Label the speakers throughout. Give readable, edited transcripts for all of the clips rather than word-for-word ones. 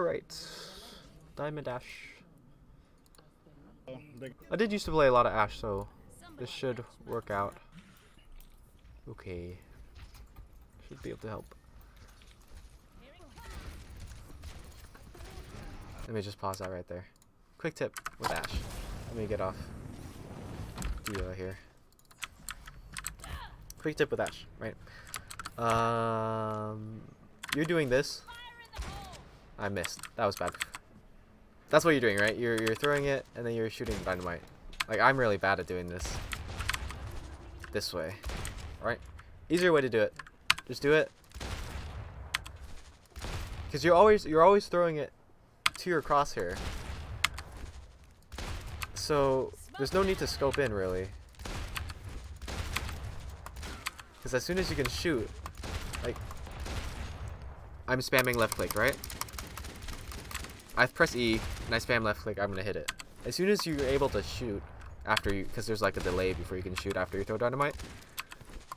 Speaker 1: Alright. Diamond Ashe. I did used to play a lot of Ashe, so this should work out. Okay. Should be able to help. Let me just pause that right there. Quick tip with Ashe. Let me get off the here. Quick tip with Ashe, right? You're doing this. I missed. That was bad. That's what you're doing, right? You're throwing it and then you're shooting dynamite. Like, I'm really bad at doing this way, right? Easier way to do it. Just do it. Because you're always throwing it to your crosshair. So there's no need to scope in really. Because as soon as you can shoot, like, I'm spamming left click, right? I press E and I spam left click, I'm gonna hit it. As soon as you're able to shoot after you, because there's like a delay before you can shoot after you throw dynamite.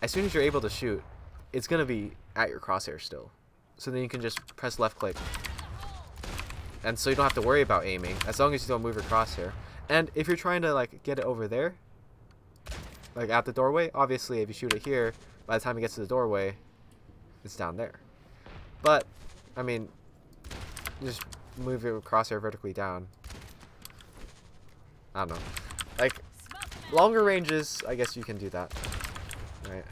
Speaker 1: As soon as you're able to shoot, it's gonna be at your crosshair still. So then you can just press left click. And so you don't have to worry about aiming, as long as you don't move your crosshair. And if you're trying to like get it over there, like at the doorway, obviously if you shoot it here, by the time it gets to the doorway, it's down there. But, I mean, just move your crosshair vertically down. I don't know. Like, longer ranges, I guess you can do that. Right?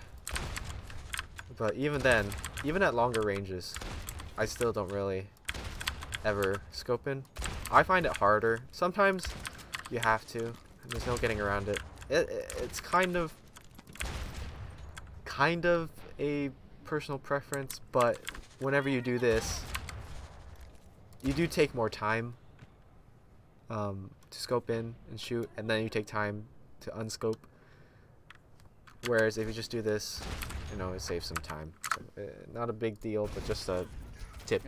Speaker 1: But even then, even at longer ranges, I still don't really ever scope in. I find it harder. Sometimes you have to, and there's no getting around it. It's kind of a personal preference, but whenever you do this, you do take more time to scope in and shoot, and then you take time to unscope. Whereas if you just do this, you know, it saves some time. Not a big deal, but just a tip,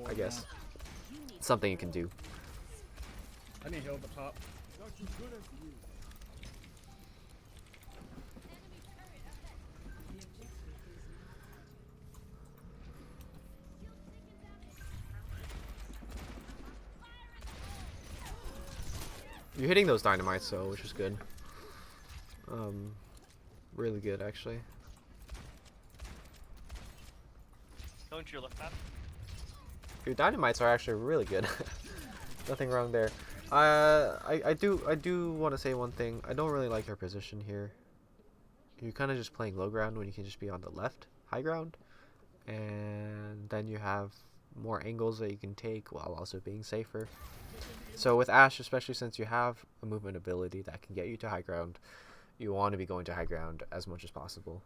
Speaker 1: I guess. Something you can do.
Speaker 2: I need heal at the top.
Speaker 1: You're hitting those dynamites though, which is good. Really good actually.
Speaker 3: Going to your left path.
Speaker 1: Your dynamites are actually really good. Nothing wrong there. I do want to say one thing. I don't really like your position here. You're kind of just playing low ground when you can just be on the left, high ground, and then you have more angles that you can take while also being safer. So with Ashe, especially since you have a movement ability that can get you to high ground, you want to be going to high ground as much as possible.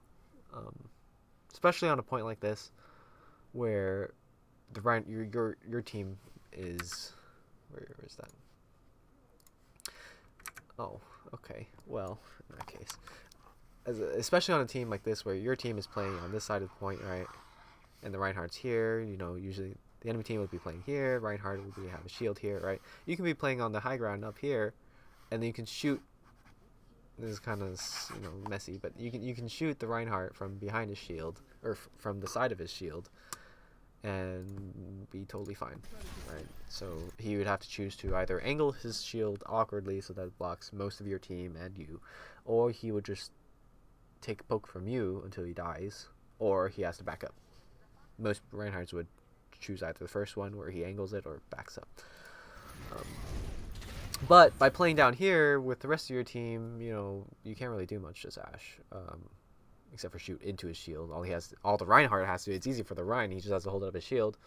Speaker 1: Especially on a point like this, where your team is where is that? Oh, okay. Well, in that case, especially on a team like this where your team is playing on this side of the point, right? And the Reinhardt's here. You know, usually the enemy team would be playing here. Reinhardt would have a shield here, right? You can be playing on the high ground up here, and then you can shoot. This is kind of, you know, messy, but you can shoot the Reinhardt from behind his shield or from the side of his shield, and be totally fine, right? So he would have to choose to either angle his shield awkwardly so that it blocks most of your team and you, or he would just take a poke from you until he dies, or he has to back up. Most Reinhardts would choose either the first one where he angles it or backs up. But by playing down here with the rest of your team, you know, you can't really do much as Ashe, except for shoot into his shield. All the Reinhardt has to do, it's easy for the Rein, he just has to hold up his shield,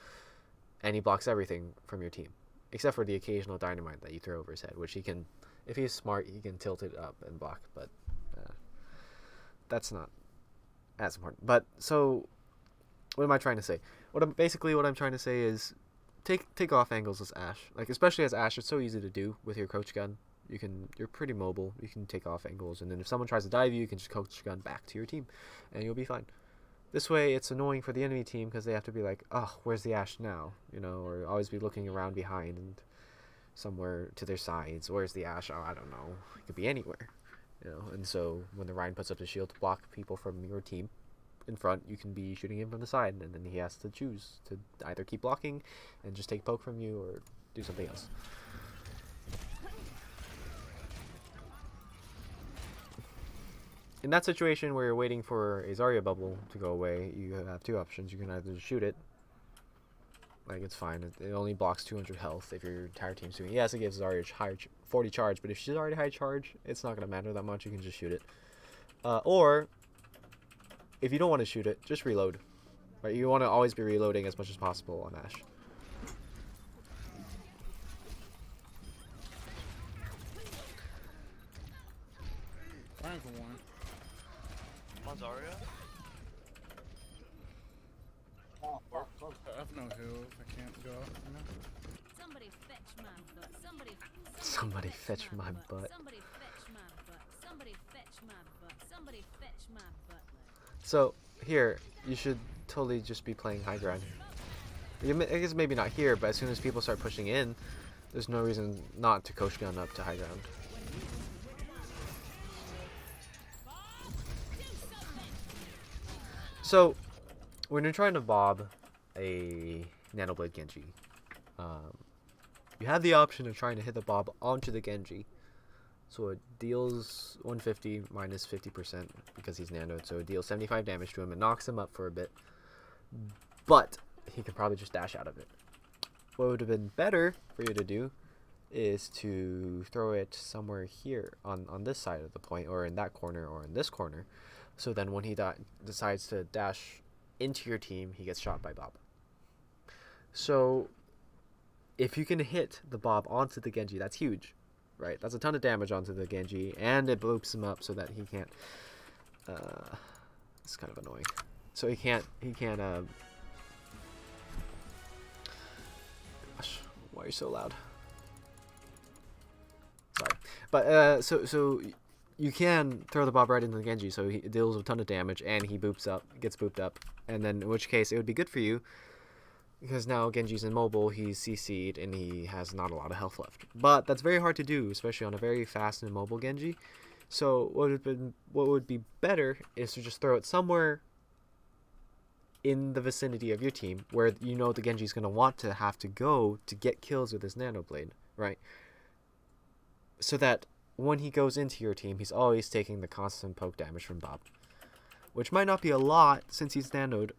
Speaker 1: and he blocks everything from your team, except for the occasional dynamite that you throw over his head, which he can, if he's smart, he can tilt it up and block, but that's not as important. But, so, what am I trying to say? What I'm trying to say is, take off angles as Ashe. Like, especially as Ashe, it's so easy to do with your coach gun. You're pretty mobile. You can take off angles, and then if someone tries to dive you can just coach gun back to your team, and you'll be fine. This way, it's annoying for the enemy team because they have to be like, oh, where's the Ashe now? You know, or always be looking around behind and somewhere to their sides. Where's the Ashe? Oh, I don't know. It could be anywhere. You know, and so when the Rein puts up the shield to block people from your team, in front, you can be shooting him from the side, and then he has to choose to either keep blocking and just take poke from you or do something else. In that situation where you're waiting for a Zarya bubble to go away, you have two options. You can either shoot it, like it's fine. It only blocks 200 health if your entire team's doing it. Yes, it gives Zarya higher 40 charge, but if she's already high charge, it's not going to matter that much. You can just shoot it. Or, if you don't want to shoot it, just reload. Right? You want to always be reloading as much as possible on Ashe.
Speaker 2: Trying for one.
Speaker 3: On Zarya?
Speaker 2: I have no heals. I can't go. You know?
Speaker 4: Somebody fetch my butt.
Speaker 1: Somebody fetch my butt.
Speaker 4: Somebody fetch my butt. Somebody fetch my butt. Somebody fetch my butt.
Speaker 1: So, here, you should totally just be playing high ground. I guess maybe not here, but as soon as people start pushing in, there's no reason not to coach gun up to high ground. So, when you're trying to bob a Nanoblade Genji, you have the option of trying to hit the bob onto the Genji. So it deals 150 minus 50% because he's nanoed, so it deals 75 damage to him and knocks him up for a bit. But he could probably just dash out of it. What would have been better for you to do is to throw it somewhere here on this side of the point, or in that corner, or in this corner. So then when he decides to dash into your team, he gets shot by Bob. So if you can hit the Bob onto the Genji, that's huge. Right, that's a ton of damage onto the Genji, and it bloops him up so that he can't. It's kind of annoying. So he can't. Gosh, why are you so loud? Sorry, but so you can throw the Bob right into the Genji, so he deals a ton of damage, and he gets booped up, and then in which case it would be good for you. Because now Genji's immobile, he's CC'd, and he has not a lot of health left. But that's very hard to do, especially on a very fast and immobile Genji. So what would be better is to just throw it somewhere in the vicinity of your team, where you know the Genji's going to want to have to go to get kills with his Nanoblade, right? So that when he goes into your team, he's always taking the constant poke damage from Bob. Which might not be a lot, since he's nanoed,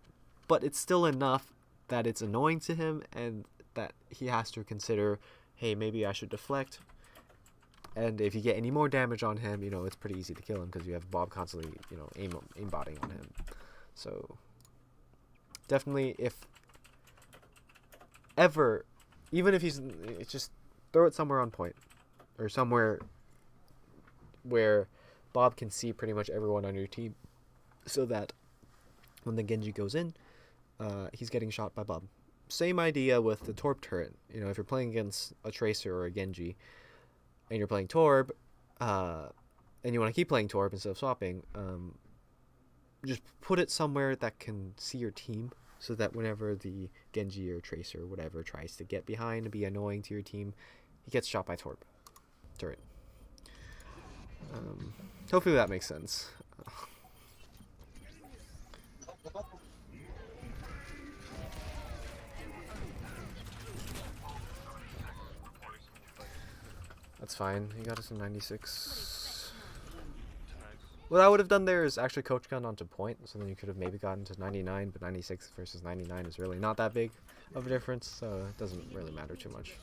Speaker 1: but it's still enough that it's annoying to him, and that he has to consider, hey, maybe I should deflect. And if you get any more damage on him, you know, it's pretty easy to kill him because you have Bob constantly, you know, aimbotting on him. So definitely, if ever, even if he's, just throw it somewhere on point, or somewhere where Bob can see pretty much everyone on your team, so that when the Genji goes in, he's getting shot by Bob. Same idea with the Torb turret. You know, if you're playing against a Tracer or a Genji, and you're playing Torb, and you want to keep playing Torb instead of swapping, just put it somewhere that can see your team, so that whenever the Genji or Tracer or whatever tries to get behind and be annoying to your team, he gets shot by Torb turret. Hopefully that makes sense. That's fine. He got us in 96. What I would have done there is actually coach gun onto point, so then you could have maybe gotten to 99, but 96 versus 99 is really not that big of a difference, so it doesn't really matter too much.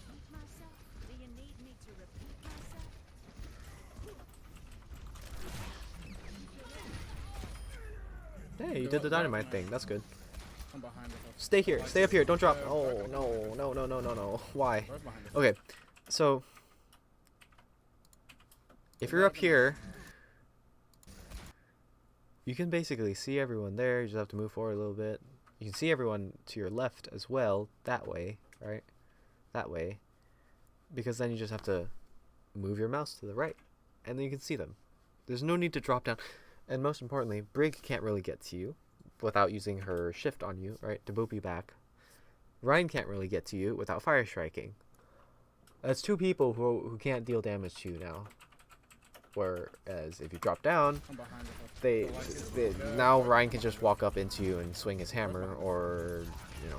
Speaker 1: Hey, you did the dynamite thing. That's good.
Speaker 2: I'm behind.
Speaker 1: Stay here. Stay up here. Don't drop. Oh, no. No, no, no, no, no. Why? Okay, so if you're up here, you can basically see everyone there. You just have to move forward a little bit. You can see everyone to your left as well, that way, right? That way. Because then you just have to move your mouse to the right, and then you can see them. There's no need to drop down. And most importantly, Brig can't really get to you without using her shift on you, right, to boop you back. Ryan can't really get to you without fire striking. That's two people who can't deal damage to you now. Whereas if you drop down,
Speaker 2: I'm behind it.
Speaker 1: they now Ryan can just walk up into you and swing his hammer, or you know.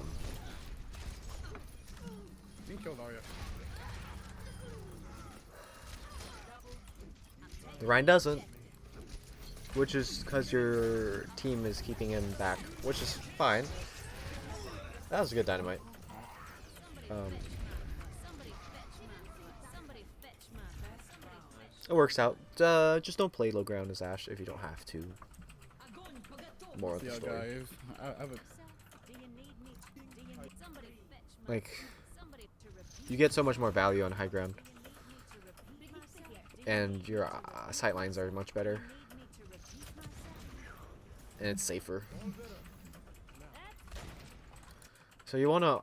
Speaker 2: You can kill Zarya.
Speaker 1: The Ryan doesn't, which is because your team is keeping him back, which is fine. That was a good dynamite. It works out. Just don't play low ground as Ashe if you don't have to. More of the
Speaker 2: Yo,
Speaker 1: story.
Speaker 2: guys, I have a
Speaker 1: Like, you get so much more value on high ground, and your sight lines are much better, and it's safer. So you want to,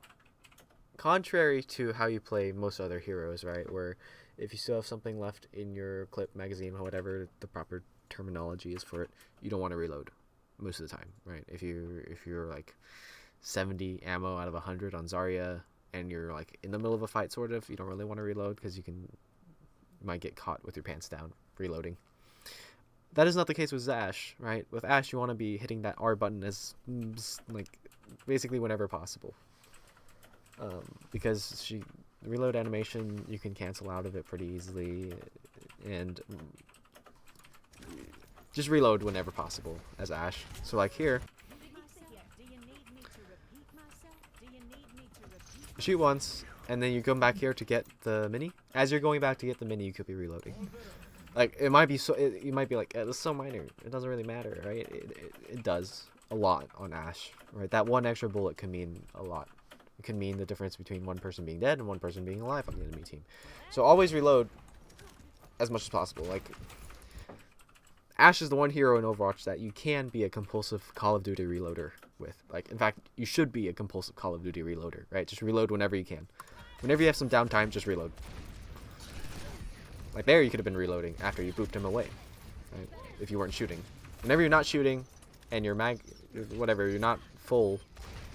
Speaker 1: contrary to how you play most other heroes, right, where if you still have something left in your clip, magazine, or whatever the proper terminology is for it, you don't want to reload most of the time, right? If you're like 70 ammo out of 100 on Zarya, and you're like in the middle of a fight, sort of, you don't really want to reload because you might get caught with your pants down reloading. That is not the case with Ashe, right? With Ashe, you want to be hitting that R button as like basically whenever possible, because reload animation, you can cancel out of it pretty easily, and just reload whenever possible as Ashe. So like here, shoot once, and then you come back here to get the mini. As you're going back to get the mini, you could be reloading. Like, it might be so, you might be like, it's so minor, it doesn't really matter, right? It does a lot on Ashe, right? That one extra bullet can mean a lot. It can mean the difference between one person being dead and one person being alive on the enemy team. So always reload as much as possible. Like, Ashe is the one hero in Overwatch that you can be a compulsive Call of Duty reloader with. Like, in fact, you should be a compulsive Call of Duty reloader, right? Just reload whenever you can. Whenever you have some downtime, just reload. Like there, you could have been reloading after you booped him away, right? If you weren't shooting. Whenever you're not shooting, and you're you're not full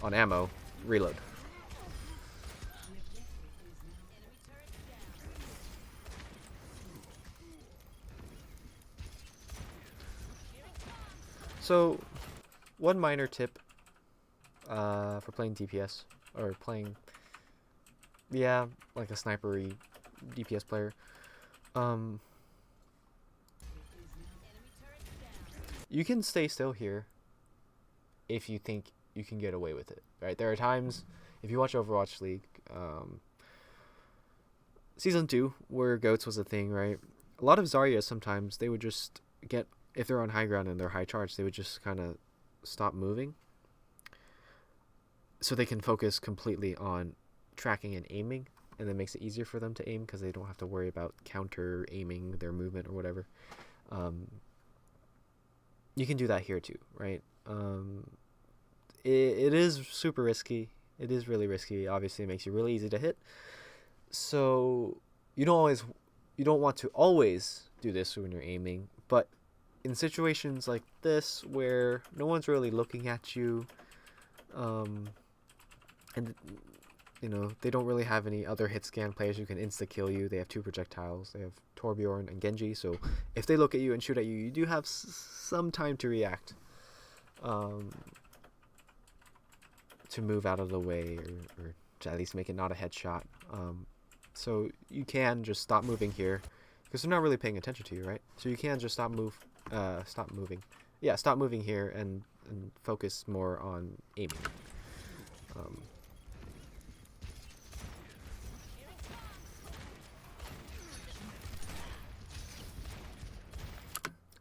Speaker 1: on ammo, reload. So, one minor tip for playing DPS, or playing, yeah, like a snipery DPS player. You can stay still here if you think you can get away with it, right? There are times, if you watch Overwatch League, Season 2, where goats was a thing, right? A lot of Zarya, sometimes, they would just get, if they're on high ground and they're high charge, they would just kind of stop moving, so they can focus completely on tracking and aiming, and that makes it easier for them to aim because they don't have to worry about counter aiming their movement or whatever. You can do that here too, right? It is super risky. It is really risky. Obviously, it makes you really easy to hit. So you don't want to always do this when you're aiming, but in situations like this where no one's really looking at you, and you know, they don't really have any other hit scan players who can insta kill you. They have 2 projectiles. They have Torbjorn and Genji. So if they look at you and shoot at you, you do have some time to react, to move out of the way, or to at least make it not a headshot. So you can just stop moving here because they're not really paying attention to you, right? So you can just stop moving. Yeah, stop moving here and focus more on aiming.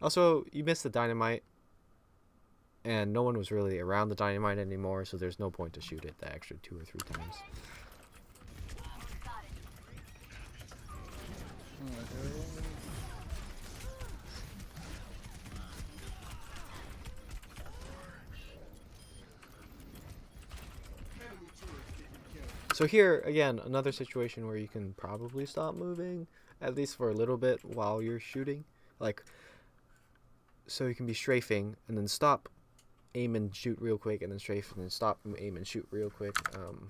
Speaker 1: Also, you missed the dynamite, and no one was really around the dynamite anymore, so there's no point to shoot it the extra 2 or 3 times. So here, again, another situation where you can probably stop moving, at least for a little bit while you're shooting. Like, so you can be strafing, and then stop, aim and shoot real quick, and then strafe, and then stop, aim and shoot real quick. I'm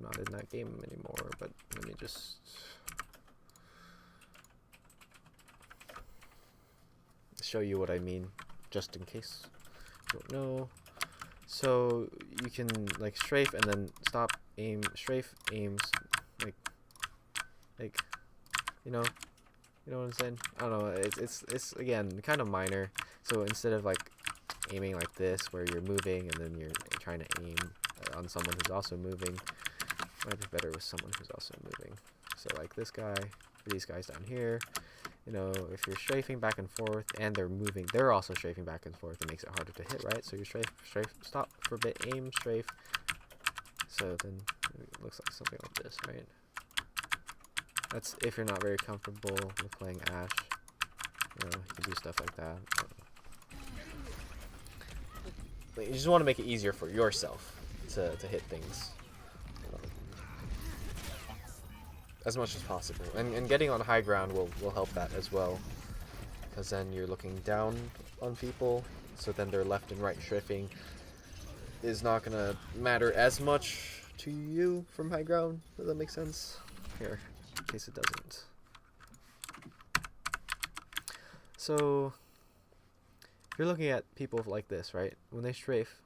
Speaker 1: not in that game anymore, but let me just... show you what I mean, just in case you don't know. So you can like strafe and then stop, aim, strafe, aims, like you know what I'm saying? I don't know. It's again kind of minor. So instead of like aiming like this, where you're moving and then you're trying to aim on someone who's also moving, might be better with someone who's also moving. So like this guy, or these guys down here. You know, if you're strafing back and forth and they're moving, they're also strafing back and forth. It makes it harder to hit, right? So you strafe, stop for a bit, aim, strafe. So then it looks like something like this, right? That's if you're not very comfortable with playing Ashe. You know, you can do stuff like that. You just want to make it easier for yourself to hit things. As much as possible, and getting on high ground will help that as well, because then you're looking down on people, so then their left and right strafing is not gonna matter as much to you from high ground. Does that make sense? Here, in case it doesn't. So you're looking at people like this, right? When they strafe,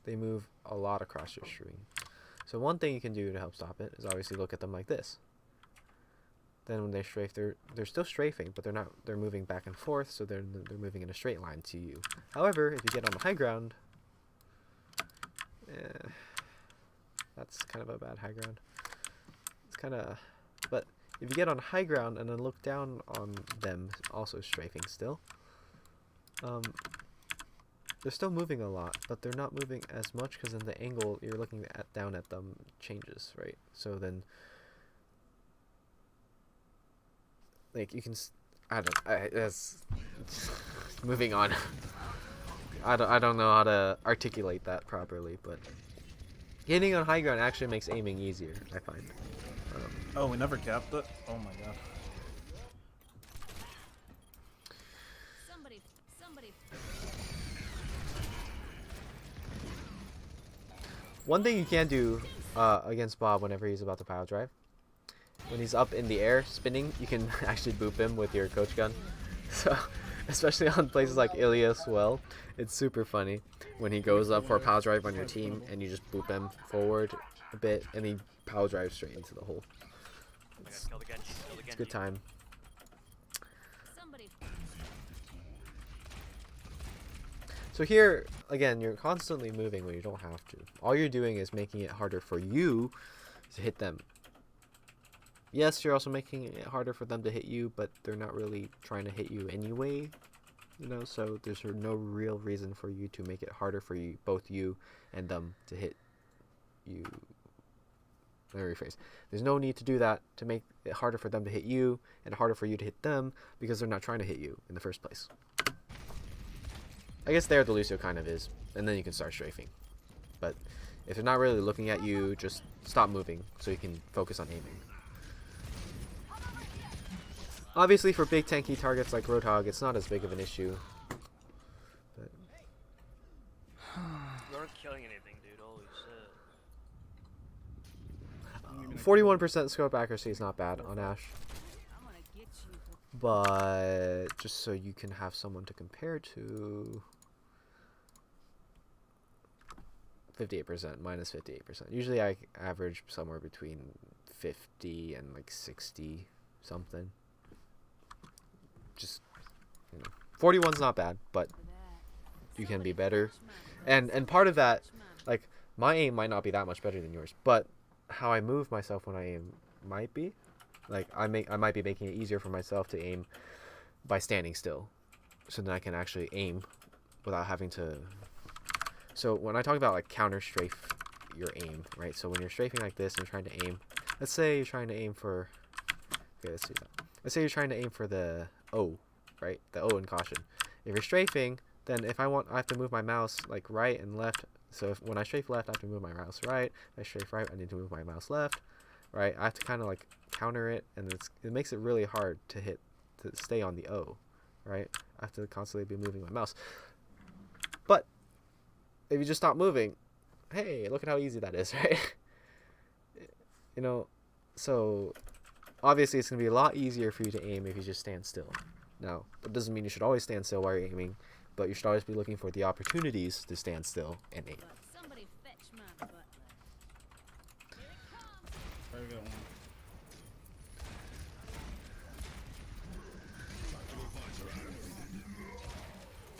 Speaker 1: they move a lot across your screen. So one thing you can do to help stop it is obviously look at them like this. Then when they strafe, they're still strafing, but they're moving back and forth, so they're moving in a straight line to you. However, if you get on the high ground, that's kind of a bad high ground. It's kind of, but if you get on high ground and then look down on them, also strafing still, they're still moving a lot, but they're not moving as much because then the angle you're looking down at them changes, right? So then, like you can, that's moving on. I don't know how to articulate that properly, but getting on high ground actually makes aiming easier, I find.
Speaker 2: Oh, we never capped it? Oh my god.
Speaker 4: Somebody.
Speaker 1: One thing you can do against Bob whenever he's about to power drive, when he's up in the air spinning, you can actually boop him with your coach gun. So, especially on places like Ilias well, it's super funny when he goes up for a power drive on your team and you just boop him forward a bit and he power drives straight into the hole. It's a good time.
Speaker 4: Somebody.
Speaker 1: So here, again, you're constantly moving when you don't have to. All you're doing is making it harder for you to hit them. Yes, you're also making it harder for them to hit you, but they're not really trying to hit you anyway. You know, so there's no real reason for you to make it harder for you, both you and them, to hit you. Let me rephrase. There's no need to do that to make it harder for them to hit you and harder for you to hit them, because they're not trying to hit you in the first place. I guess there the Lucio kind of is, and then you can start strafing. But if they're not really looking at you, just stop moving so you can focus on aiming. Obviously, for big tanky targets like Roadhog, it's not as big of an issue. But
Speaker 3: You aren't killing anything, dude. Holy shit.
Speaker 1: 41% scope accuracy is not bad on Ashe.
Speaker 4: I'm gonna get you.
Speaker 1: But just so you can have someone to compare to, 58%, minus 58%. Usually I average somewhere between 50 and like 60 something. Just, you know, 41's not bad, but you can be better. And part of that, like, my aim might not be that much better than yours, but how I move myself when I aim might be. Like, I might be making it easier for myself to aim by standing still, so then I can actually aim without having to. So when I talk about like counter strafe your aim, right? So when you're strafing like this and you're trying to aim, let's say you're trying to aim for. Okay, let's do that. Let's say you're trying to aim for the O, right? The O in caution. If you're strafing, then I have to move my mouse like right and left. So when I strafe left, I have to move my mouse right. If I strafe right, I need to move my mouse left. Right? I have to kind of like counter it, and it makes it really hard to stay on the O, right? I have to constantly be moving my mouse. But if you just stop moving, hey, look at how easy that is, right? You know, so obviously it's going to be a lot easier for you to aim if you just stand still. Now, that doesn't mean you should always stand still while you're aiming, but you should always be looking for the opportunities to stand still and aim.
Speaker 4: But somebody fetch my butler. Here it comes.
Speaker 2: Very good one.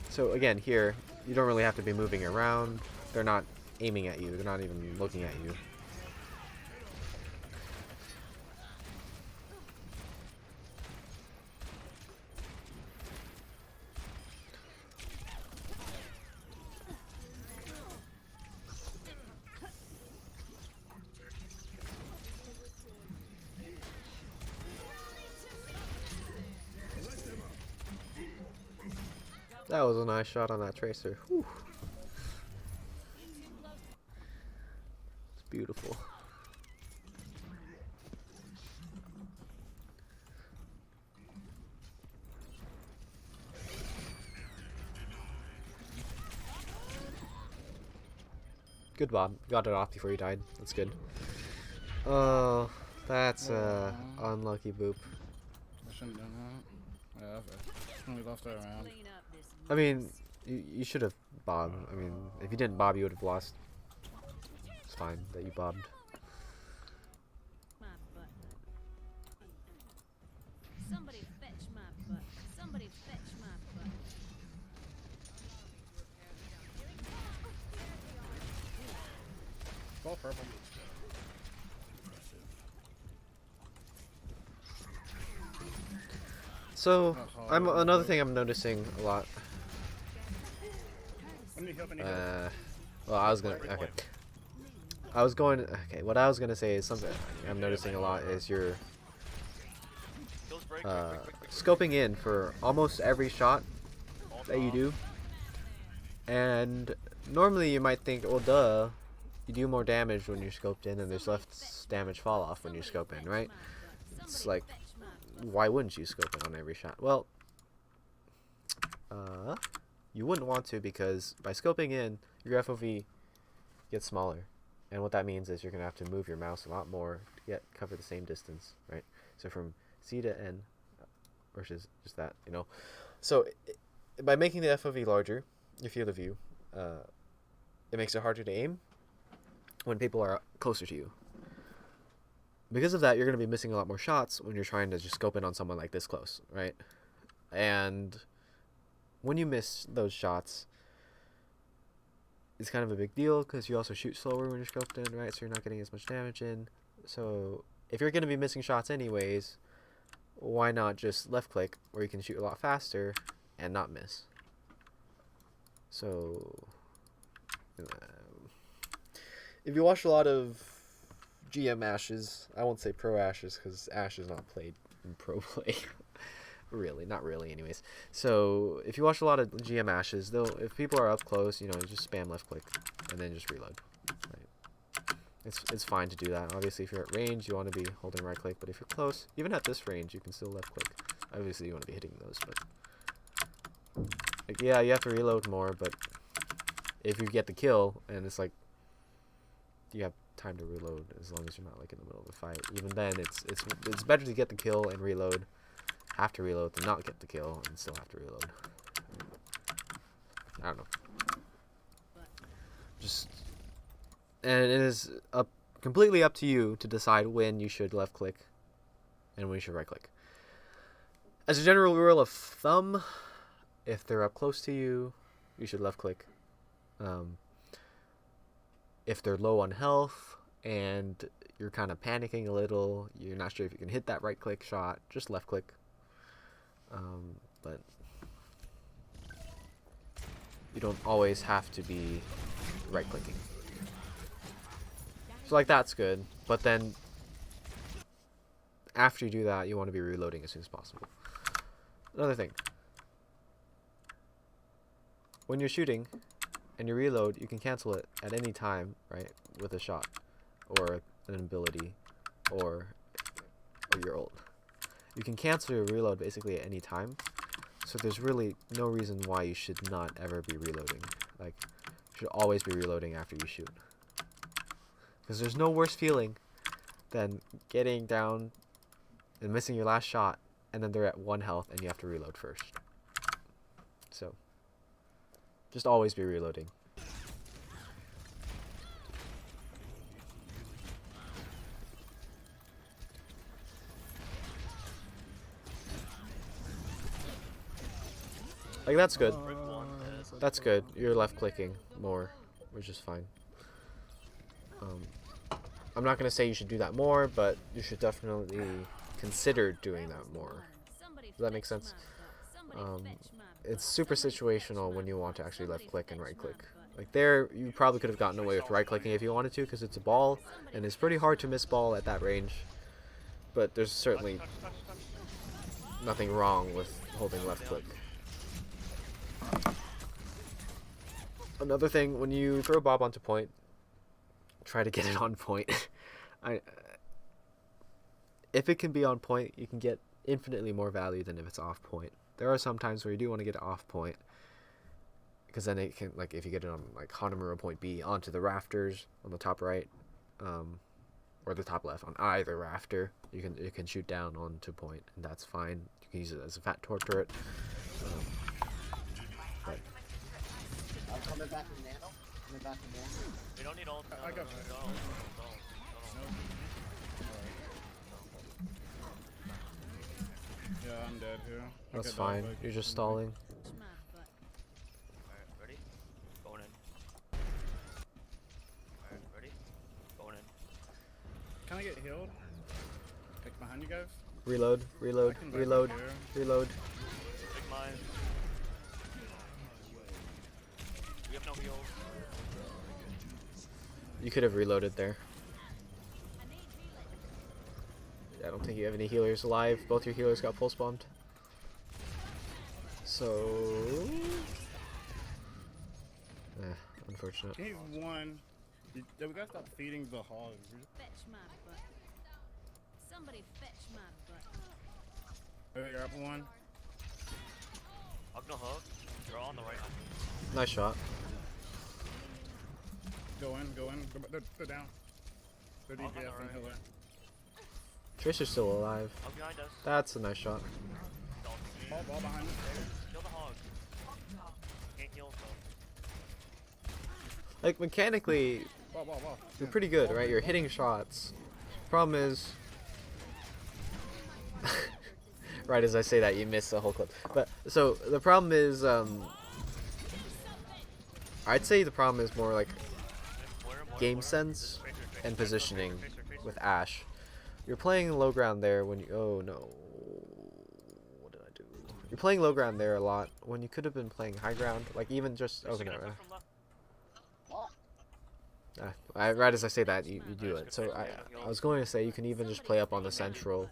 Speaker 1: So again, here, you don't really have to be moving around. They're not aiming at you. They're not even looking at you. That was a nice shot on that tracer. Whew. It's beautiful. Good, Bob. Got it off before you died. That's good. Oh, that's unlucky boop.
Speaker 2: I shouldn't have done that. Yeah, I've only left that around.
Speaker 4: Clean up this
Speaker 1: I mean, you should have bobbed. I mean, if you didn't bob, you would have lost. It's fine that you bobbed.
Speaker 4: my butler. Somebody fetch my butler. Somebody fetch my butler.
Speaker 2: All purple.
Speaker 1: So, another thing I'm noticing a lot.
Speaker 2: When you help any help?
Speaker 1: Well, I was gonna. Okay. I was going. Okay, what I was gonna say is something I'm noticing a lot is you're scoping in for almost every shot that you do, and normally you might think, well, duh, you do more damage when you're scoped in, and there's less damage fall off when you scope in, right? It's like, why wouldn't you scope in on every shot? Well, you wouldn't want to, because by scoping in, your FOV gets smaller. And what that means is you're going to have to move your mouse a lot more to cover the same distance, right? So from C to N versus just that, you know. So by making the FOV larger, your field of view, it makes it harder to aim when people are closer to you. Because of that, you're going to be missing a lot more shots when you're trying to just scope in on someone like this close, right? And when you miss those shots, it's kind of a big deal because you also shoot slower when you're scoped in, right? So you're not getting as much damage in. So if you're going to be missing shots anyways, why not just left click where you can shoot a lot faster and not miss? So if you watch a lot of GM Ashes, I won't say pro Ashes because Ashe is not played in pro play. Really, not really anyways. So if you watch a lot of GM Ashes, though, if people are up close, you know, you just spam left click and then just reload, right? It's fine to do that. Obviously, if you're at range, you want to be holding right click, but if you're close, even at this range, you can still left click. Obviously, you want to be hitting those, but like, yeah, you have to reload more, but if you get the kill and it's like you have time to reload as long as you're not like in the middle of a fight, even then it's better to get the kill and reload, have to reload, than not get the kill and still have to reload. I don't know. Just, and it is completely up to you to decide when you should left click and when you should right click. As a general rule of thumb, if they're up close to you, you should left click. If they're low on health and you're kind of panicking a little, you're not sure if you can hit that right click shot, just left click. But you don't always have to be right clicking. So like that's good, but then after you do that, you want to be reloading as soon as possible. Another thing, when you're shooting and you reload, you can cancel it at any time, right, with a shot or an ability or your ult. You can cancel your reload basically at any time, so there's really no reason why you should not ever be reloading. Like, you should always be reloading after you shoot, because there's no worse feeling than getting down and missing your last shot and then they're at 1 health, and you have to reload first. So, just always be reloading. Like, that's good. That's good. You're left clicking more, which is fine. I'm not going to say you should do that more, but you should definitely consider doing that more. Does that make sense? It's super situational when you want to actually left click and right click. Like there, you probably could have gotten away with right clicking if you wanted to, because it's a ball, and it's pretty hard to miss ball at that range. But there's certainly nothing wrong with holding left click. Another thing, when you throw Bob onto point, try to get it on point. If it can be on point, you can get infinitely more value than if it's off point. There are some times where you do want to get it off point, because then it can, like, if you get it on like Hanamura point B onto the rafters on the top right, or the top left on either rafter, you can shoot down onto point, and that's fine. You can use it as a fat torp turret. But
Speaker 5: I'm coming back in nano. Coming back in nano.
Speaker 3: We don't need ult.
Speaker 2: I got Yeah, I'm dead here.
Speaker 1: that's fine. You're just stalling.
Speaker 3: Alright, ready? Going in. Alright, ready? Going in.
Speaker 2: Can I get healed? Like behind you guys?
Speaker 1: Reload, reload,
Speaker 2: I can back
Speaker 1: reload,
Speaker 2: up here.
Speaker 1: reload.
Speaker 3: Big mine. We have no heals.
Speaker 1: You could have reloaded there. I don't think you have any healers alive. Both your healers got pulse bombed. So, unfortunate.
Speaker 2: He's one. We gotta stop feeding the hogs.
Speaker 4: Fetch my butt. Somebody fetch my butt.
Speaker 2: Hey, grab one.
Speaker 3: Hug no hug. You're on the right.
Speaker 1: Nice shot.
Speaker 2: Go in, go in. They're down. They're
Speaker 3: Hug on the
Speaker 2: DPS and
Speaker 3: right.
Speaker 2: healer.
Speaker 1: Tracer's still alive.
Speaker 3: Hug behind us.
Speaker 1: That's a nice shot.
Speaker 2: Ball behind us.
Speaker 3: Kill the hog. Can't heal though.
Speaker 1: Like, mechanically,
Speaker 2: Ball.
Speaker 1: you're pretty good, right? You're hitting shots. Problem is, right as I say that, you miss the whole clip. But, so, the problem is, I'd say the problem is more like game sense and positioning with Ashe. You're playing low ground there when you... Oh, no. What did I do? You're playing low ground there a lot when you could have been playing high ground. Like, even just... Okay, no, right as I say that, you do it. So, I was going to say you can even just play up on the central,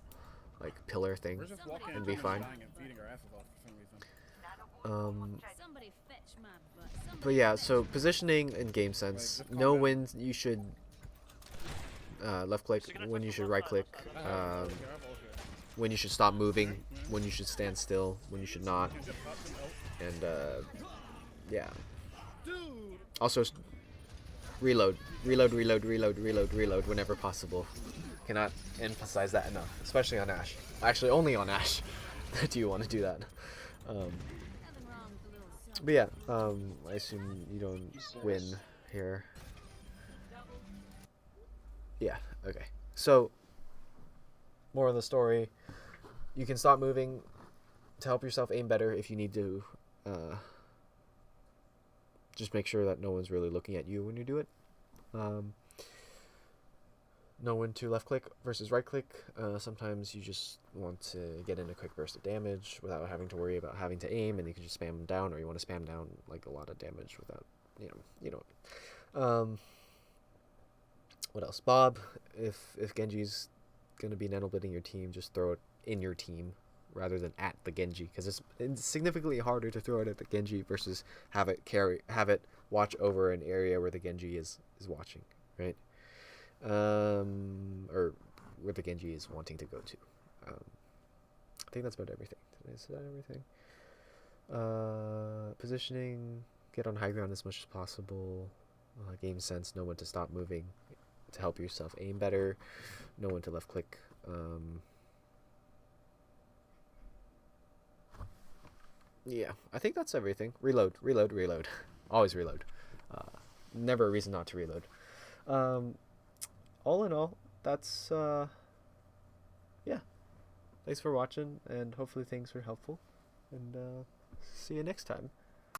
Speaker 1: like, pillar thing
Speaker 2: We're just walking
Speaker 1: and be fine.
Speaker 2: dying and feeding our asses off for some reason.
Speaker 4: Somebody fetch my butt.
Speaker 1: But yeah, so positioning and game sense. Know when you should left click, when you should right click, when you should stop moving, when you should stand still, when you should not, and yeah. Also, reload whenever possible. Cannot emphasize that enough, especially on Ashe. Actually, only on Ashe do you want to do that.
Speaker 4: Nothing wrong with a little something.
Speaker 1: But yeah, I assume you don't win here. Yeah, okay. So, more of the story. You can stop moving to help yourself aim better if you need to. Just make sure that no one's really looking at you when you do it. Know when to left click versus right click. Sometimes you just want to get in a quick burst of damage without having to worry about having to aim, and you can just spam them down, or you want to spam down like a lot of damage without, you know. What else? Bob, if Genji's gonna be nanoblitzing your team, just throw it in your team rather than at the Genji, because it's significantly harder to throw it at the Genji versus have it watch over an area where the Genji is watching, right? Or where the Genji is wanting to go to. I think that's about everything. Did I say that everything? Positioning, get on high ground as much as possible. Game sense, know when to stop moving to help yourself aim better. Know when to left click. Yeah, I think that's everything. Reload, reload, reload. Always reload. Never a reason not to reload. Um, all in all, that's yeah. Thanks for watching, and hopefully things were helpful. And see you next time.